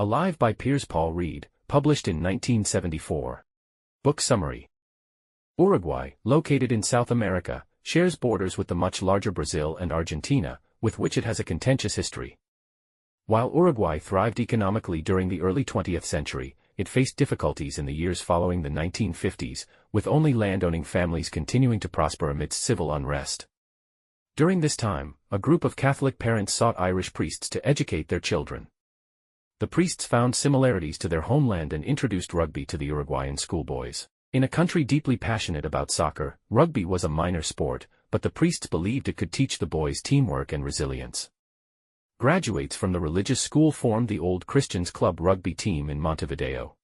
Alive by Piers Paul Read, published in 1974. Book summary. Uruguay, located in South America, shares borders with the much larger Brazil and Argentina, with which it has a contentious history. While Uruguay thrived economically during the early 20th century, it faced difficulties in the years following the 1950s, with only landowning families continuing to prosper amidst civil unrest. During this time, a group of Catholic parents sought Irish priests to educate their children. The priests found similarities to their homeland and introduced rugby to the Uruguayan schoolboys. In a country deeply passionate about soccer, rugby was a minor sport, but the priests believed it could teach the boys teamwork and resilience. Graduates from the religious school formed the Old Christians Club rugby team in Montevideo.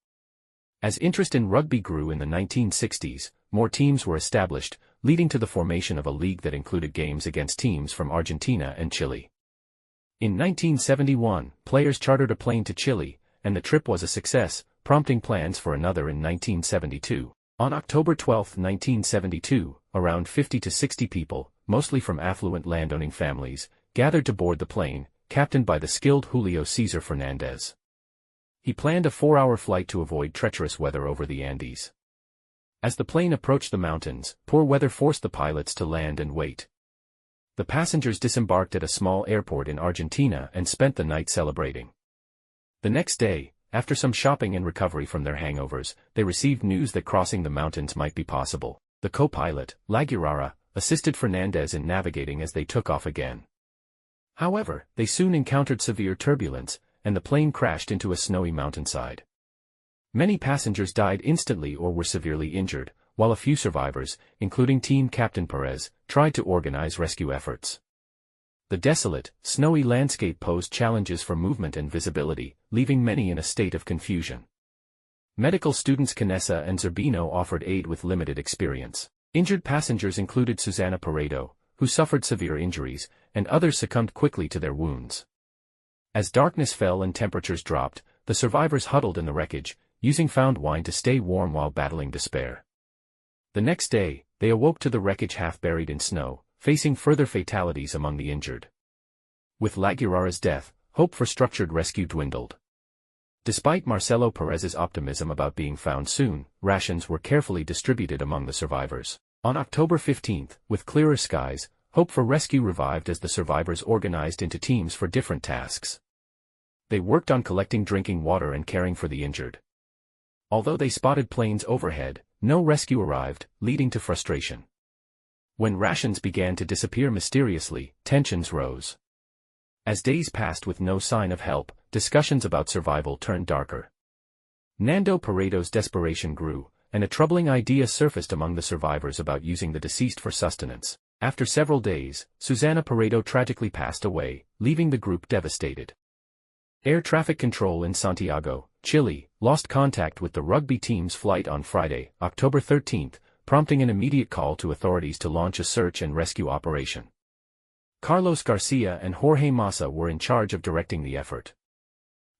As interest in rugby grew in the 1960s, more teams were established, leading to the formation of a league that included games against teams from Argentina and Chile. In 1971, players chartered a plane to Chile, and the trip was a success, prompting plans for another in 1972. On October 12, 1972, around 50 to 60 people, mostly from affluent landowning families, gathered to board the plane, captained by the skilled Julio Cesar Fernandez. He planned a 4-hour flight to avoid treacherous weather over the Andes. As the plane approached the mountains, poor weather forced the pilots to land and wait. The passengers disembarked at a small airport in Argentina and spent the night celebrating. The next day, after some shopping and recovery from their hangovers, they received news that crossing the mountains might be possible. The co-pilot, Laguirara, assisted Fernandez in navigating as they took off again. However, they soon encountered severe turbulence, and the plane crashed into a snowy mountainside. Many passengers died instantly or were severely injured, while a few survivors, including team captain Perez, tried to organize rescue efforts. The desolate, snowy landscape posed challenges for movement and visibility, leaving many in a state of confusion. Medical students Canessa and Zerbino offered aid with limited experience. Injured passengers included Susana Paredo, who suffered severe injuries, and others succumbed quickly to their wounds. As darkness fell and temperatures dropped, the survivors huddled in the wreckage, using found wine to stay warm while battling despair. The next day, they awoke to the wreckage half buried in snow, facing further fatalities among the injured. With Laguirara's death, hope for structured rescue dwindled. Despite Marcelo Perez's optimism about being found soon, rations were carefully distributed among the survivors. On October 15, with clearer skies, hope for rescue revived as the survivors organized into teams for different tasks. They worked on collecting drinking water and caring for the injured. Although they spotted planes overhead, no rescue arrived, leading to frustration. When rations began to disappear mysteriously, tensions rose. As days passed with no sign of help, discussions about survival turned darker. Nando Paredo's desperation grew, and a troubling idea surfaced among the survivors about using the deceased for sustenance. After several days, Susana Paredo tragically passed away, leaving the group devastated. Air traffic control in Santiago, Chile, lost contact with the rugby team's flight on Friday, October 13, prompting an immediate call to authorities to launch a search and rescue operation. Carlos Garcia and Jorge Massa were in charge of directing the effort.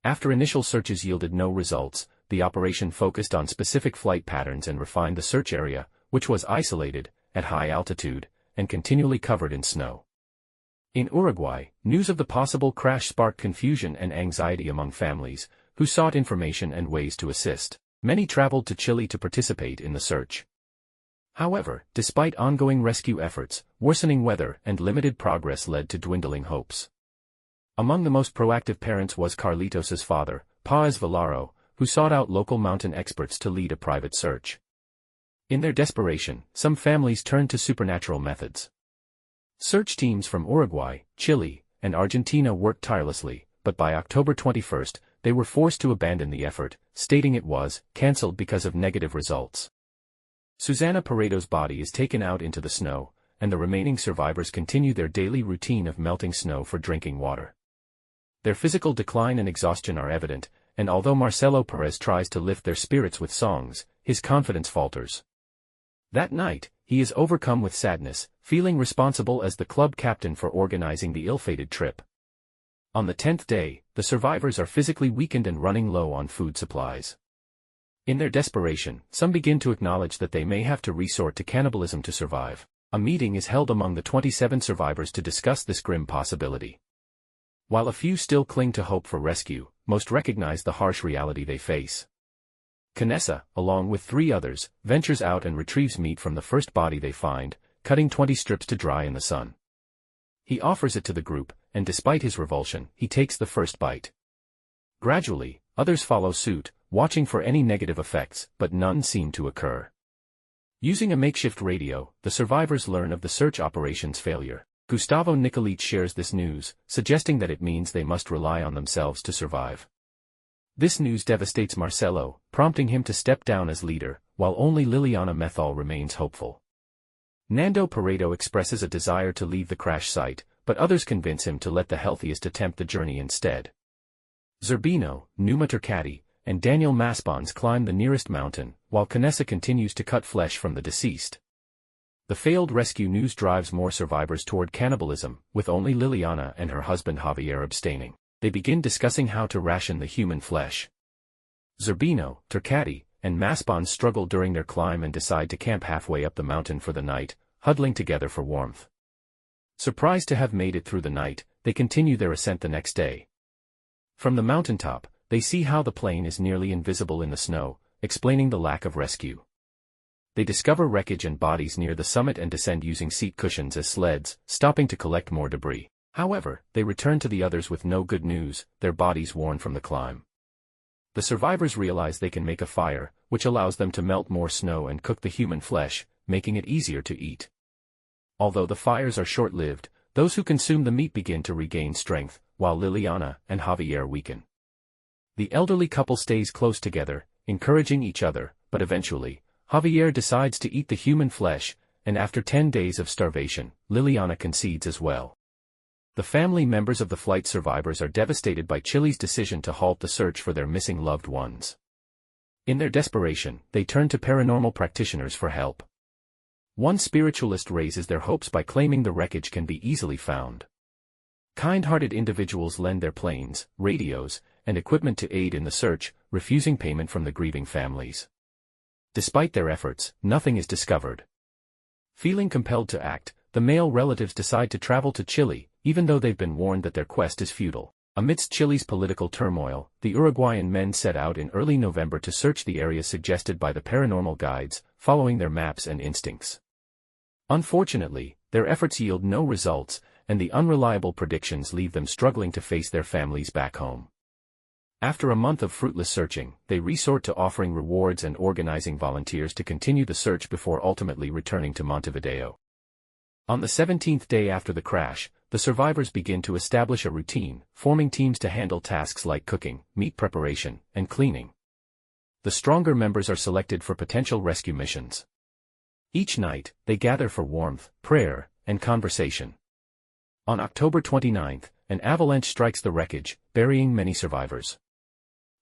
After initial searches yielded no results, the operation focused on specific flight patterns and refined the search area, which was isolated, at high altitude, and continually covered in snow. In Uruguay, news of the possible crash sparked confusion and anxiety among families, who sought information and ways to assist. Many traveled to Chile to participate in the search. However, despite ongoing rescue efforts, worsening weather and limited progress led to dwindling hopes. Among the most proactive parents was Carlitos's father, Páez Villaro, who sought out local mountain experts to lead a private search. In their desperation, some families turned to supernatural methods. Search teams from Uruguay, Chile, and Argentina worked tirelessly, but by October 21, they were forced to abandon the effort, stating it was cancelled because of negative results. Susana Paredo's body is taken out into the snow, and the remaining survivors continue their daily routine of melting snow for drinking water. Their physical decline and exhaustion are evident, and although Marcelo Perez tries to lift their spirits with songs, his confidence falters. That night, he is overcome with sadness, feeling responsible as the club captain for organizing the ill-fated trip. On the 10th day, the survivors are physically weakened and running low on food supplies. In their desperation, some begin to acknowledge that they may have to resort to cannibalism to survive. A meeting is held among the 27 survivors to discuss this grim possibility. While a few still cling to hope for rescue, most recognize the harsh reality they face. Canessa, along with 3 others, ventures out and retrieves meat from the first body they find, cutting 20 strips to dry in the sun. He offers it to the group, and despite his revulsion, he takes the first bite. Gradually, others follow suit, watching for any negative effects, but none seem to occur. Using a makeshift radio, the survivors learn of the search operation's failure. Gustavo Nicolich shares this news, suggesting that it means they must rely on themselves to survive. This news devastates Marcelo, prompting him to step down as leader, while only Liliana Methol remains hopeful. Nando Paredo expresses a desire to leave the crash site, but others convince him to let the healthiest attempt the journey instead. Zerbino, Numa Turcati, and Daniel Maspons climb the nearest mountain, while Canessa continues to cut flesh from the deceased. The failed rescue news drives more survivors toward cannibalism, with only Liliana and her husband Javier abstaining. They begin discussing how to ration the human flesh. Zerbino, Turcati, and Maspons struggle during their climb and decide to camp halfway up the mountain for the night, huddling together for warmth. Surprised to have made it through the night, they continue their ascent the next day. From the mountaintop, they see how the plain is nearly invisible in the snow, explaining the lack of rescue. They discover wreckage and bodies near the summit and descend using seat cushions as sleds, stopping to collect more debris. However, they return to the others with no good news, their bodies worn from the climb. The survivors realize they can make a fire, which allows them to melt more snow and cook the human flesh, making it easier to eat. Although the fires are short-lived, those who consume the meat begin to regain strength, while Liliana and Javier weaken. The elderly couple stays close together, encouraging each other, but eventually, Javier decides to eat the human flesh, and after 10 days of starvation, Liliana concedes as well. The family members of the flight survivors are devastated by Chile's decision to halt the search for their missing loved ones. In their desperation, they turn to paranormal practitioners for help. One spiritualist raises their hopes by claiming the wreckage can be easily found. Kind-hearted individuals lend their planes, radios, and equipment to aid in the search, refusing payment from the grieving families. Despite their efforts, nothing is discovered. Feeling compelled to act, the male relatives decide to travel to Chile, even though they've been warned that their quest is futile. Amidst Chile's political turmoil, the Uruguayan men set out in early November to search the areas suggested by the paranormal guides, following their maps and instincts. Unfortunately, their efforts yield no results, and the unreliable predictions leave them struggling to face their families back home. After a month of fruitless searching, they resort to offering rewards and organizing volunteers to continue the search before ultimately returning to Montevideo. On the 17th day after the crash, the survivors begin to establish a routine, forming teams to handle tasks like cooking, meat preparation, and cleaning. The stronger members are selected for potential rescue missions. Each night, they gather for warmth, prayer, and conversation. On October 29th, an avalanche strikes the wreckage, burying many survivors.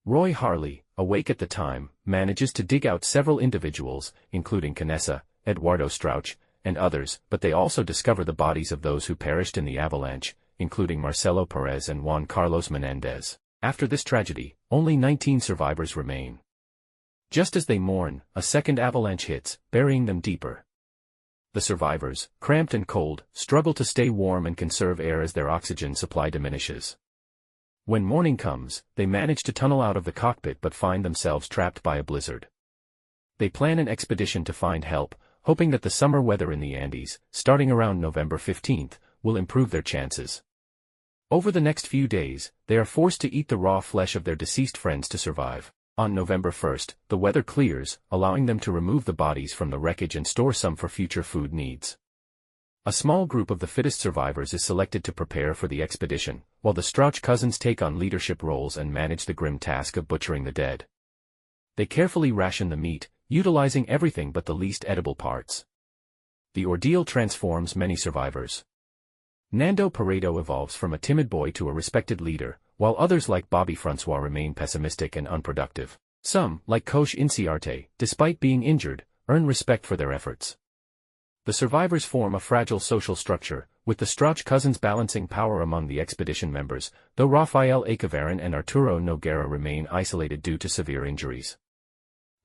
Roy Harley, awake at the time, manages to dig out several individuals, including Canessa, Eduardo Strauch, and others, but they also discover the bodies of those who perished in the avalanche, including Marcelo Perez and Juan Carlos Menendez. After this tragedy, only 19 survivors remain. Just as they mourn, a second avalanche hits, burying them deeper. The survivors, cramped and cold, struggle to stay warm and conserve air as their oxygen supply diminishes. When morning comes, they manage to tunnel out of the cockpit but find themselves trapped by a blizzard. They plan an expedition to find help, hoping that the summer weather in the Andes, starting around November 15th, will improve their chances. Over the next few days, they are forced to eat the raw flesh of their deceased friends to survive. On November 1st, the weather clears, allowing them to remove the bodies from the wreckage and store some for future food needs. A small group of the fittest survivors is selected to prepare for the expedition, while the Strauch cousins take on leadership roles and manage the grim task of butchering the dead. They carefully ration the meat, utilizing everything but the least edible parts. The ordeal transforms many survivors. Nando Paredo evolves from a timid boy to a respected leader, while others like Bobby Francois remain pessimistic and unproductive. Some, like Coach Inciarte, despite being injured, earn respect for their efforts. The survivors form a fragile social structure, with the Strauch cousins balancing power among the expedition members, though Rafael Echeverren and Arturo Noguera remain isolated due to severe injuries.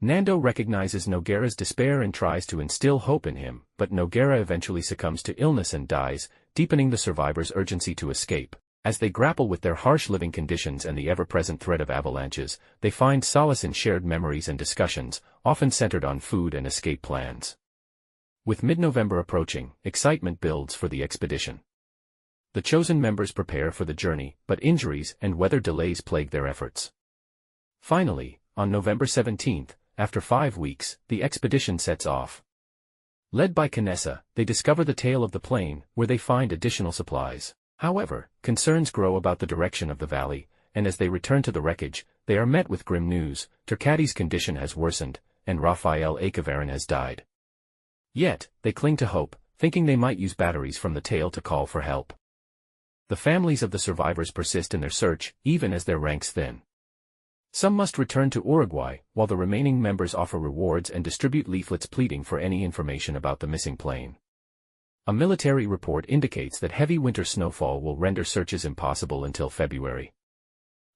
Nando recognizes Noguera's despair and tries to instill hope in him, but Noguera eventually succumbs to illness and dies, deepening the survivors' urgency to escape. As they grapple with their harsh living conditions and the ever-present threat of avalanches, they find solace in shared memories and discussions, often centered on food and escape plans. With mid-November approaching, excitement builds for the expedition. The chosen members prepare for the journey, but injuries and weather delays plague their efforts. Finally, on November 17th, after 5 weeks, the expedition sets off. Led by Canessa, they discover the tail of the plain, where they find additional supplies. However, concerns grow about the direction of the valley, and as they return to the wreckage, they are met with grim news: Turcati's condition has worsened, and Rafael Akevaran has died. Yet, they cling to hope, thinking they might use batteries from the tail to call for help. The families of the survivors persist in their search, even as their ranks thin. Some must return to Uruguay, while the remaining members offer rewards and distribute leaflets pleading for any information about the missing plane. A military report indicates that heavy winter snowfall will render searches impossible until February.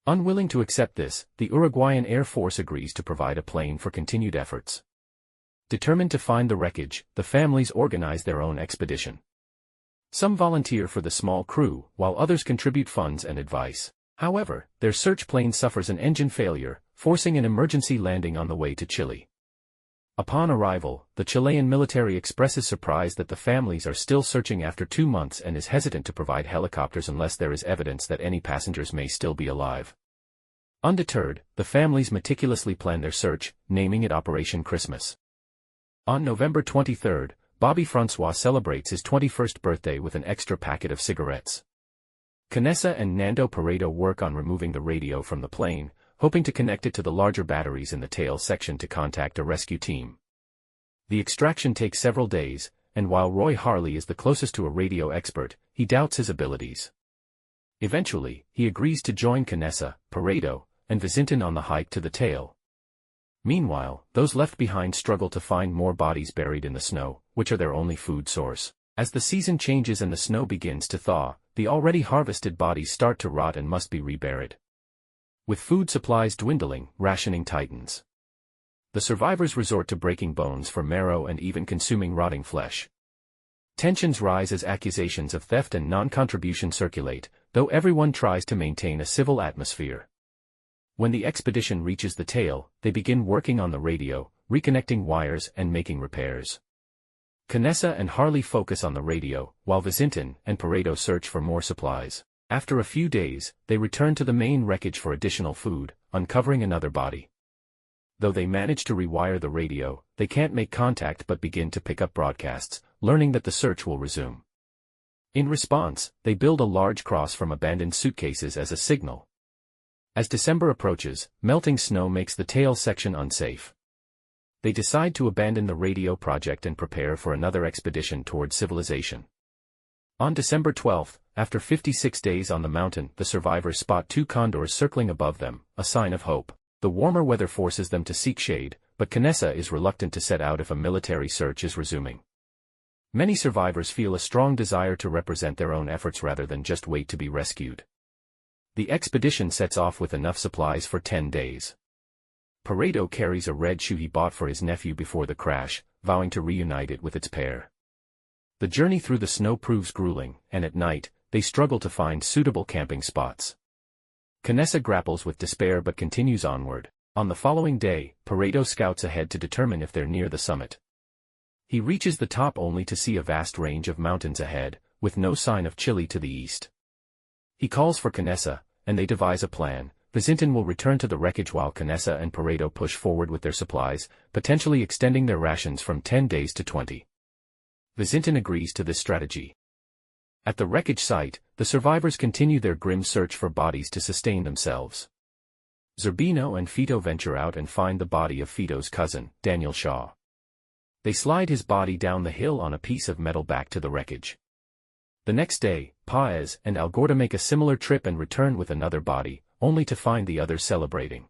Unwilling to accept this, the Uruguayan Air Force agrees to provide a plane for continued efforts. Determined to find the wreckage, the families organize their own expedition. Some volunteer for the small crew, while others contribute funds and advice. However, their search plane suffers an engine failure, forcing an emergency landing on the way to Chile. Upon arrival, the Chilean military expresses surprise that the families are still searching after 2 months and is hesitant to provide helicopters unless there is evidence that any passengers may still be alive. Undeterred, the families meticulously plan their search, naming it Operation Christmas. On November 23, Bobby Francois celebrates his 21st birthday with an extra packet of cigarettes. Canessa and Nando Paredo work on removing the radio from the plane, hoping to connect it to the larger batteries in the tail section to contact a rescue team. The extraction takes several days, and while Roy Harley is the closest to a radio expert, he doubts his abilities. Eventually, he agrees to join Canessa, Paredo, and Vizintin on the hike to the tail. Meanwhile, those left behind struggle to find more bodies buried in the snow, which are their only food source. As the season changes and the snow begins to thaw, the already harvested bodies start to rot and must be reburied. With food supplies dwindling, rationing tightens. The survivors resort to breaking bones for marrow and even consuming rotting flesh. Tensions rise as accusations of theft and non-contribution circulate, though everyone tries to maintain a civil atmosphere. When the expedition reaches the tail, they begin working on the radio, reconnecting wires and making repairs. Canessa and Harley focus on the radio, while Vizintin and Paredo search for more supplies. After a few days, they return to the main wreckage for additional food, uncovering another body. Though they manage to rewire the radio, they can't make contact but begin to pick up broadcasts, learning that the search will resume. In response, they build a large cross from abandoned suitcases as a signal. As December approaches, melting snow makes the tail section unsafe. They decide to abandon the radio project and prepare for another expedition toward civilization. On December 12, after 56 days on the mountain, the survivors spot 2 condors circling above them, a sign of hope. The warmer weather forces them to seek shade, but Canessa is reluctant to set out if a military search is resuming. Many survivors feel a strong desire to represent their own efforts rather than just wait to be rescued. The expedition sets off with enough supplies for 10 days. Paredo carries a red shoe he bought for his nephew before the crash, vowing to reunite it with its pair. The journey through the snow proves grueling, and at night, they struggle to find suitable camping spots. Canessa grapples with despair but continues onward. On the following day, Paredo scouts ahead to determine if they're near the summit. He reaches the top only to see a vast range of mountains ahead, with no sign of Chile to the east. He calls for Canessa, and they devise a plan. Vizintin will return to the wreckage while Canessa and Paredo push forward with their supplies, potentially extending their rations from 10 days to 20. Vizintin agrees to this strategy. At the wreckage site, the survivors continue their grim search for bodies to sustain themselves. Zerbino and Fito venture out and find the body of Fito's cousin, Daniel Shaw. They slide his body down the hill on a piece of metal back to the wreckage. The next day, Paez and Algorta make a similar trip and return with another body, only to find the others celebrating.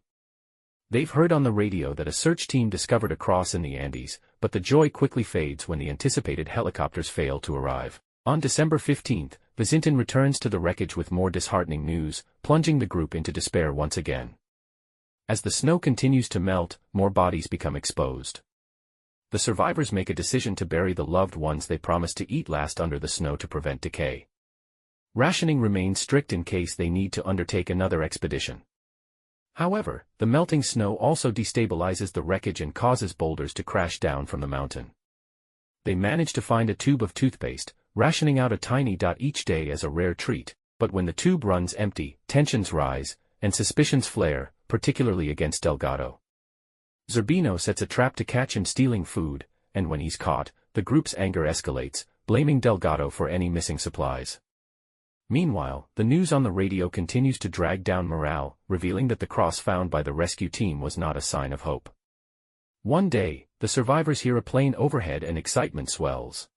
They've heard on the radio that a search team discovered a cross in the Andes, but the joy quickly fades when the anticipated helicopters fail to arrive. On December 15, Vizintin returns to the wreckage with more disheartening news, plunging the group into despair once again. As the snow continues to melt, more bodies become exposed. The survivors make a decision to bury the loved ones they promised to eat last under the snow to prevent decay. Rationing remains strict in case they need to undertake another expedition. However, the melting snow also destabilizes the wreckage and causes boulders to crash down from the mountain. They manage to find a tube of toothpaste, rationing out a tiny dot each day as a rare treat, but when the tube runs empty, tensions rise, and suspicions flare, particularly against Delgado. Zerbino sets a trap to catch him stealing food, and when he's caught, the group's anger escalates, blaming Delgado for any missing supplies. Meanwhile, the news on the radio continues to drag down morale, revealing that the cross found by the rescue team was not a sign of hope. One day, the survivors hear a plane overhead and excitement swells.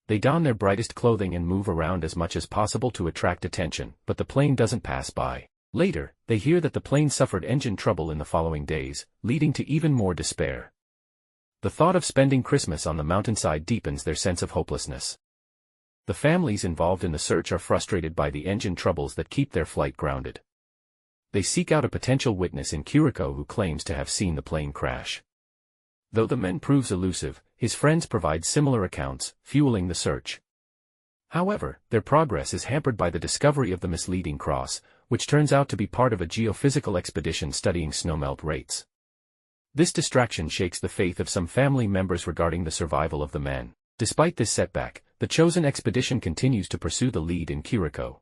They don their brightest clothing and move around as much as possible to attract attention, but the plane doesn't pass by. Later, they hear that the plane suffered engine trouble in the following days, leading to even more despair. The thought of spending Christmas on the mountainside deepens their sense of hopelessness. The families involved in the search are frustrated by the engine troubles that keep their flight grounded. They seek out a potential witness in Curacao who claims to have seen the plane crash. Though the man proves elusive, his friends provide similar accounts, fueling the search. However, their progress is hampered by the discovery of the misleading cross, which turns out to be part of a geophysical expedition studying snowmelt rates. This distraction shakes the faith of some family members regarding the survival of the men. Despite this setback, the chosen expedition continues to pursue the lead in Curacao.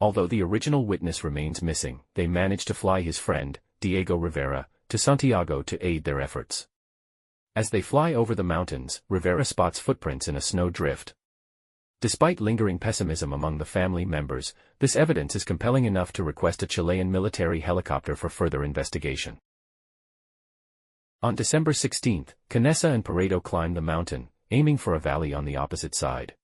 Although the original witness remains missing, they manage to fly his friend, Diego Rivera, to Santiago to aid their efforts. As they fly over the mountains, Rivera spots footprints in a snow drift. Despite lingering pessimism among the family members, this evidence is compelling enough to request a Chilean military helicopter for further investigation. On December 16, Canessa and Paredo climb the mountain, aiming for a valley on the opposite side.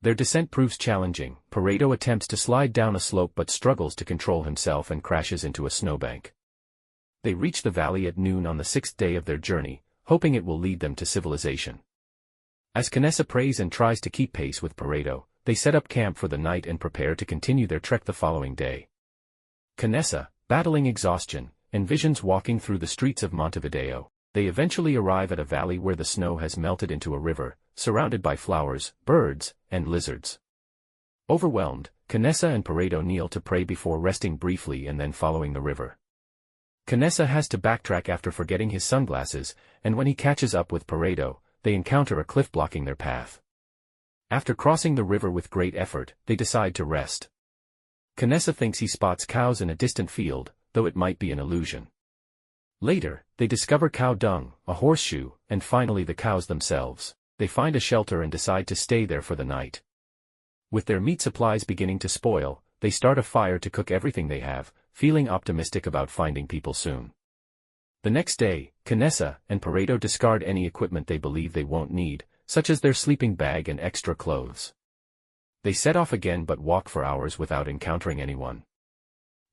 Their descent proves challenging. Paredo attempts to slide down a slope but struggles to control himself and crashes into a snowbank. They reach the valley at noon on the 6th day of their journey, hoping it will lead them to civilization. As Canessa prays and tries to keep pace with Paredo, they set up camp for the night and prepare to continue their trek the following day. Canessa, battling exhaustion, envisions walking through the streets of Montevideo. They eventually arrive at a valley where the snow has melted into a river, surrounded by flowers, birds, and lizards. Overwhelmed, Canessa and Paredo kneel to pray before resting briefly and then following the river. Canessa has to backtrack after forgetting his sunglasses, and when he catches up with Paredo, they encounter a cliff blocking their path. After crossing the river with great effort, they decide to rest. Canessa thinks he spots cows in a distant field, though it might be an illusion. Later, they discover cow dung, a horseshoe, and finally the cows themselves. They find a shelter and decide to stay there for the night. With their meat supplies beginning to spoil, they start a fire to cook everything they have, feeling optimistic about finding people soon. The next day, Canessa and Paredo discard any equipment they believe they won't need, such as their sleeping bag and extra clothes. They set off again but walk for hours without encountering anyone.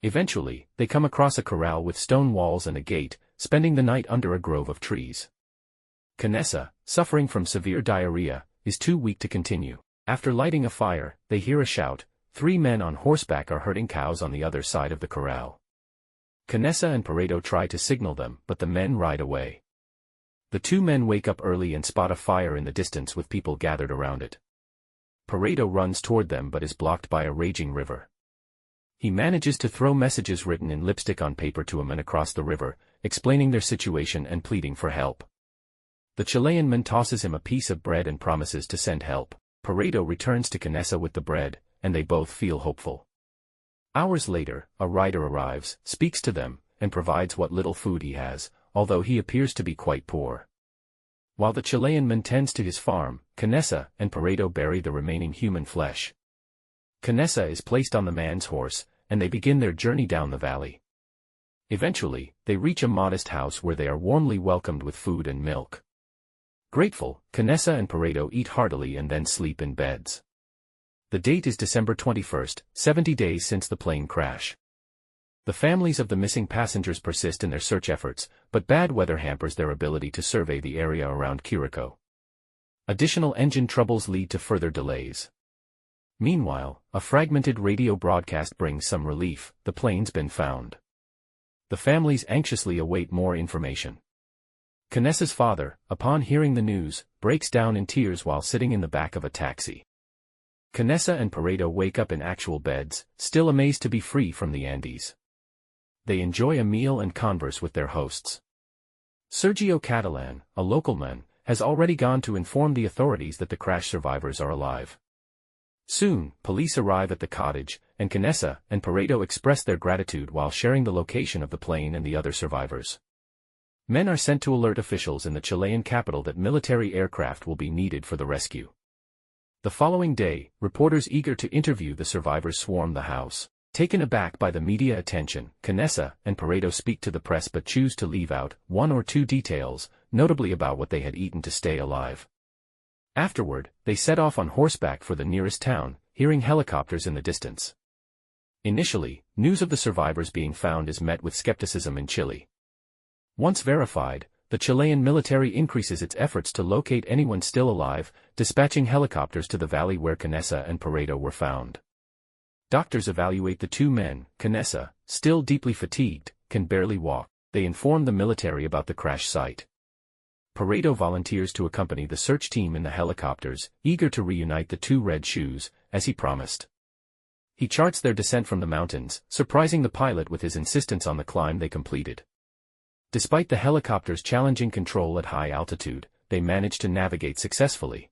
Eventually, they come across a corral with stone walls and a gate, spending the night under a grove of trees. Canessa, suffering from severe diarrhea, is too weak to continue. After lighting a fire, they hear a shout. 3 men on horseback are herding cows on the other side of the corral. Canessa and Paredo try to signal them, but the men ride away. The 2 men wake up early and spot a fire in the distance with people gathered around it. Paredo runs toward them but is blocked by a raging river. He manages to throw messages written in lipstick on paper to a man across the river, explaining their situation and pleading for help. The Chilean man tosses him a piece of bread and promises to send help. Paredo returns to Canessa with the bread, and they both feel hopeful. Hours later, a rider arrives, speaks to them, and provides what little food he has, although he appears to be quite poor. While the Chilean man tends to his farm, Canessa and Paredo bury the remaining human flesh. Canessa is placed on the man's horse, and they begin their journey down the valley. Eventually, they reach a modest house where they are warmly welcomed with food and milk. Grateful, Canessa and Paredo eat heartily and then sleep in beds. The date is December 21st, 70 days since the plane crash. The families of the missing passengers persist in their search efforts, but bad weather hampers their ability to survey the area around Curacao. Additional engine troubles lead to further delays. Meanwhile, a fragmented radio broadcast brings some relief. The plane's been found. The families anxiously await more information. Canessa's father, upon hearing the news, breaks down in tears while sitting in the back of a taxi. Canessa and Paredo wake up in actual beds, still amazed to be free from the Andes. They enjoy a meal and converse with their hosts. Sergio Catalan, a local man, has already gone to inform the authorities that the crash survivors are alive. Soon, police arrive at the cottage, and Canessa and Paredo express their gratitude while sharing the location of the plane and the other survivors. Men are sent to alert officials in the Chilean capital that military aircraft will be needed for the rescue. The following day, reporters eager to interview the survivors swarm the house. Taken aback by the media attention, Canessa and Paredo speak to the press but choose to leave out one or two details, notably about what they had eaten to stay alive. Afterward, they set off on horseback for the nearest town, hearing helicopters in the distance. Initially, news of the survivors being found is met with skepticism in Chile. Once verified, the Chilean military increases its efforts to locate anyone still alive, dispatching helicopters to the valley where Canessa and Paredo were found. Doctors evaluate the two men. Canessa, still deeply fatigued, can barely walk. They inform the military about the crash site. Paredo volunteers to accompany the search team in the helicopters, eager to reunite the two red shoes, as he promised. He charts their descent from the mountains, surprising the pilot with his insistence on the climb they completed. Despite the helicopter's challenging control at high altitude, they manage to navigate successfully.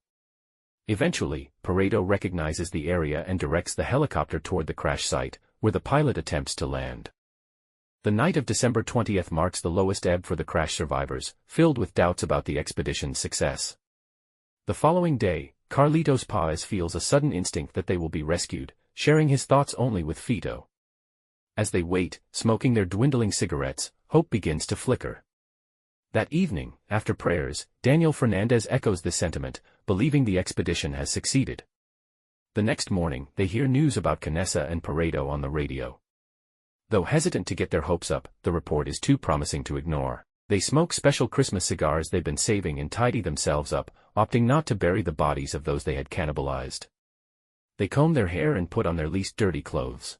Eventually, Paredo recognizes the area and directs the helicopter toward the crash site, where the pilot attempts to land. The night of December 20th marks the lowest ebb for the crash survivors, filled with doubts about the expedition's success. The following day, Carlitos Páez feels a sudden instinct that they will be rescued, sharing his thoughts only with Fito. As they wait, smoking their dwindling cigarettes, hope begins to flicker. That evening, after prayers, Daniel Fernandez echoes this sentiment, believing the expedition has succeeded. The next morning, they hear news about Canessa and Paredo on the radio. Though hesitant to get their hopes up, the report is too promising to ignore. They smoke special Christmas cigars they've been saving and tidy themselves up, opting not to bury the bodies of those they had cannibalized. They comb their hair and put on their least dirty clothes.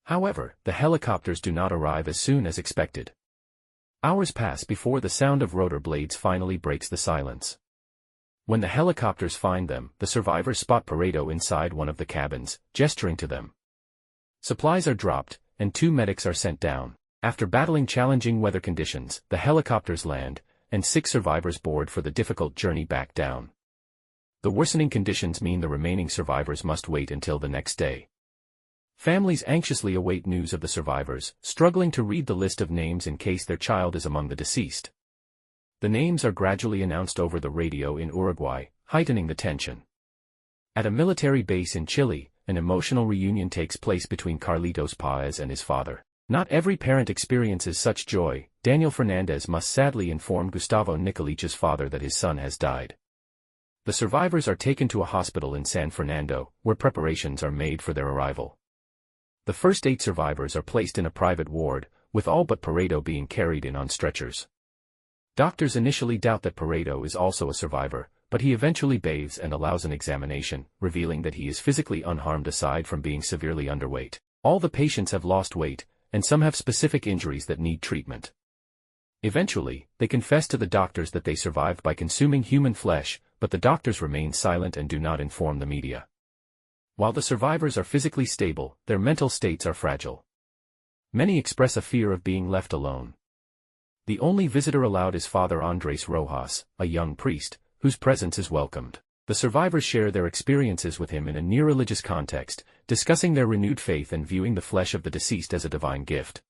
However, the helicopters do not arrive as soon as expected. Hours pass before the sound of rotor blades finally breaks the silence. When the helicopters find them, the survivors spot Paredo inside one of the cabins, gesturing to them. Supplies are dropped, and two medics are sent down. After battling challenging weather conditions, the helicopters land, and 6 survivors board for the difficult journey back down. The worsening conditions mean the remaining survivors must wait until the next day. Families anxiously await news of the survivors, struggling to read the list of names in case their child is among the deceased. The names are gradually announced over the radio in Uruguay, heightening the tension. At a military base in Chile, an emotional reunion takes place between Carlitos Páez and his father. Not every parent experiences such joy. Daniel Fernandez must sadly inform Gustavo Nicolich's father that his son has died. The survivors are taken to a hospital in San Fernando, where preparations are made for their arrival. The first 8 survivors are placed in a private ward, with all but Paredo being carried in on stretchers. Doctors initially doubt that Paredo is also a survivor, but he eventually bathes and allows an examination, revealing that he is physically unharmed aside from being severely underweight. All the patients have lost weight, and some have specific injuries that need treatment. Eventually, they confess to the doctors that they survived by consuming human flesh, but the doctors remain silent and do not inform the media. While the survivors are physically stable, their mental states are fragile. Many express a fear of being left alone. The only visitor allowed is Father Andres Rojas, a young priest, whose presence is welcomed. The survivors share their experiences with him in a near-religious context, discussing their renewed faith and viewing the flesh of the deceased as a divine gift.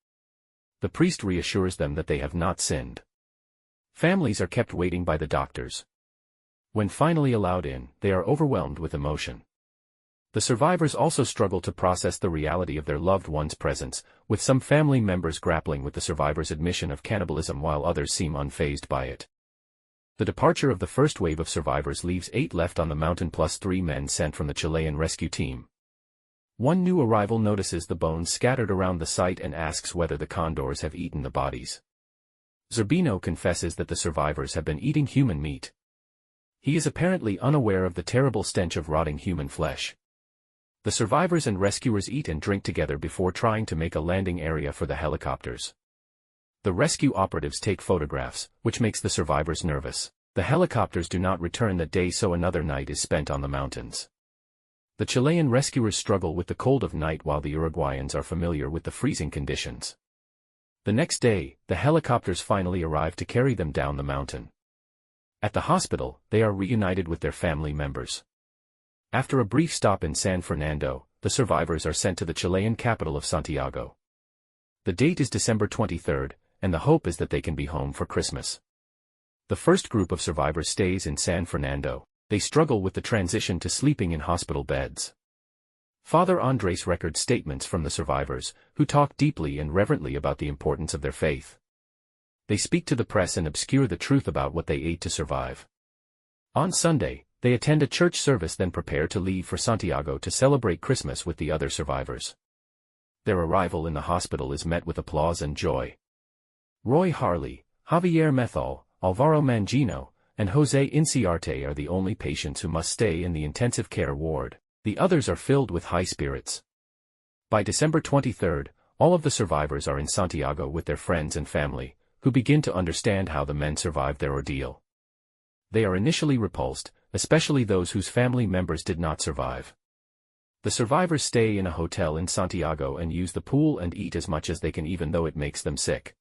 The priest reassures them that they have not sinned. Families are kept waiting by the doctors. When finally allowed in, they are overwhelmed with emotion. The survivors also struggle to process the reality of their loved one's presence, with some family members grappling with the survivors' admission of cannibalism while others seem unfazed by it. The departure of the first wave of survivors leaves 8 left on the mountain plus 3 men sent from the Chilean rescue team. One new arrival notices the bones scattered around the site and asks whether the condors have eaten the bodies. Zerbino confesses that the survivors have been eating human meat. He is apparently unaware of the terrible stench of rotting human flesh. The survivors and rescuers eat and drink together before trying to make a landing area for the helicopters. The rescue operatives take photographs, which makes the survivors nervous. The helicopters do not return that day, so another night is spent on the mountains. The Chilean rescuers struggle with the cold of night while the Uruguayans are familiar with the freezing conditions. The next day, the helicopters finally arrive to carry them down the mountain. At the hospital, they are reunited with their family members. After a brief stop in San Fernando, the survivors are sent to the Chilean capital of Santiago. The date is December 23rd, and the hope is that they can be home for Christmas. The first group of survivors stays in San Fernando. They struggle with the transition to sleeping in hospital beds. Father Andres records statements from the survivors, who talk deeply and reverently about the importance of their faith. They speak to the press and obscure the truth about what they ate to survive. On Sunday, they attend a church service, then prepare to leave for Santiago to celebrate Christmas with the other survivors. Their arrival in the hospital is met with applause and joy. Roy Harley, Javier Methol, Alvaro Mangino, and Jose Inciarte are the only patients who must stay in the intensive care ward. The others are filled with high spirits. By December 23rd, all of the survivors are in Santiago with their friends and family, who begin to understand how the men survived their ordeal. They are initially repulsed, especially those whose family members did not survive. The survivors stay in a hotel in Santiago and use the pool and eat as much as they can, even though it makes them sick.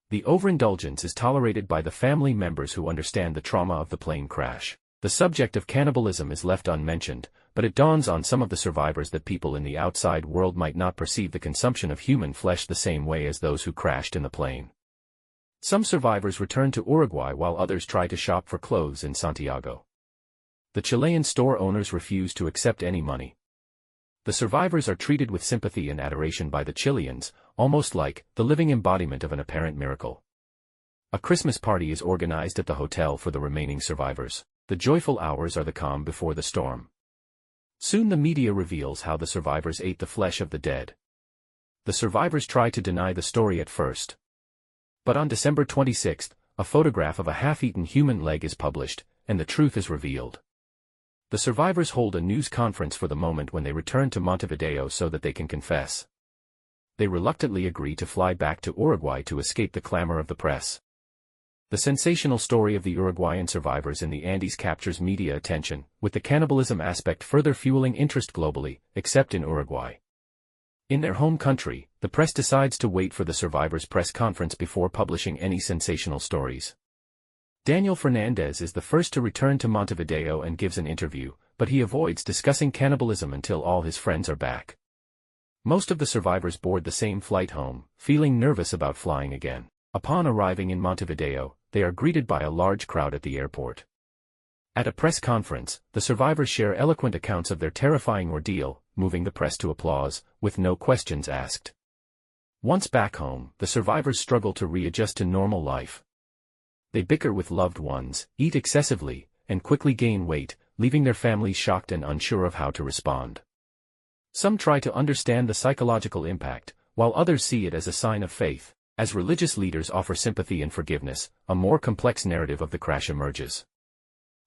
The overindulgence is tolerated by the family members who understand the trauma of the plane crash. The subject of cannibalism is left unmentioned, but it dawns on some of the survivors that people in the outside world might not perceive the consumption of human flesh the same way as those who crashed in the plane. Some survivors return to Uruguay while others try to shop for clothes in Santiago. The Chilean store owners refuse to accept any money. The survivors are treated with sympathy and adoration by the Chileans, almost like the living embodiment of an apparent miracle. A Christmas party is organized at the hotel for the remaining survivors. The joyful hours are the calm before the storm. Soon the media reveals how the survivors ate the flesh of the dead. The survivors try to deny the story at first. But on December 26th, a photograph of a half-eaten human leg is published, and the truth is revealed. The survivors hold a news conference for the moment when they return to Montevideo so that they can confess. They reluctantly agree to fly back to Uruguay to escape the clamor of the press. The sensational story of the Uruguayan survivors in the Andes captures media attention, with the cannibalism aspect further fueling interest globally, except in Uruguay. In their home country, the press decides to wait for the survivors' press conference before publishing any sensational stories. Daniel Fernandez is the first to return to Montevideo and gives an interview, but he avoids discussing cannibalism until all his friends are back. Most of the survivors board the same flight home, feeling nervous about flying again. Upon arriving in Montevideo, they are greeted by a large crowd at the airport. At a press conference, the survivors share eloquent accounts of their terrifying ordeal, moving the press to applause, with no questions asked. Once back home, the survivors struggle to readjust to normal life. They bicker with loved ones, eat excessively, and quickly gain weight, leaving their families shocked and unsure of how to respond. Some try to understand the psychological impact, while others see it as a sign of faith. As religious leaders offer sympathy and forgiveness, a more complex narrative of the crash emerges.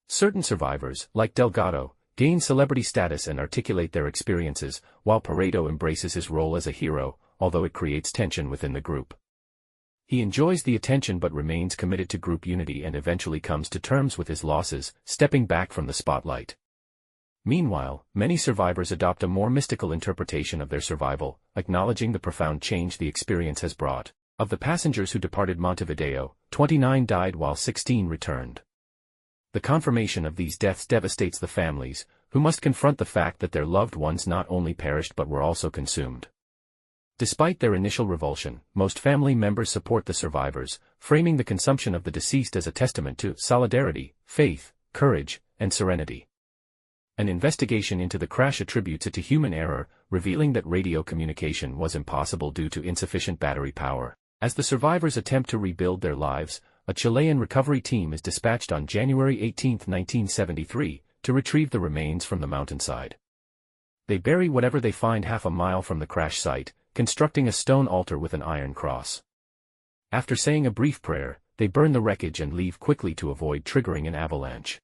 Certain survivors, like Delgado, gain celebrity status and articulate their experiences, while Pareto embraces his role as a hero, although it creates tension within the group. He enjoys the attention but remains committed to group unity and eventually comes to terms with his losses, stepping back from the spotlight. Meanwhile, many survivors adopt a more mystical interpretation of their survival, acknowledging the profound change the experience has brought. Of the passengers who departed Montevideo, 29 died while 16 returned. The confirmation of these deaths devastates the families, who must confront the fact that their loved ones not only perished but were also consumed. Despite their initial revulsion, most family members support the survivors, framing the consumption of the deceased as a testament to solidarity, faith, courage, and serenity. An investigation into the crash attributes it to human error, revealing that radio communication was impossible due to insufficient battery power. As the survivors attempt to rebuild their lives, a Chilean recovery team is dispatched on January 18, 1973, to retrieve the remains from the mountainside. They bury whatever they find half a mile from the crash site, constructing a stone altar with an iron cross. After saying a brief prayer, they burn the wreckage and leave quickly to avoid triggering an avalanche.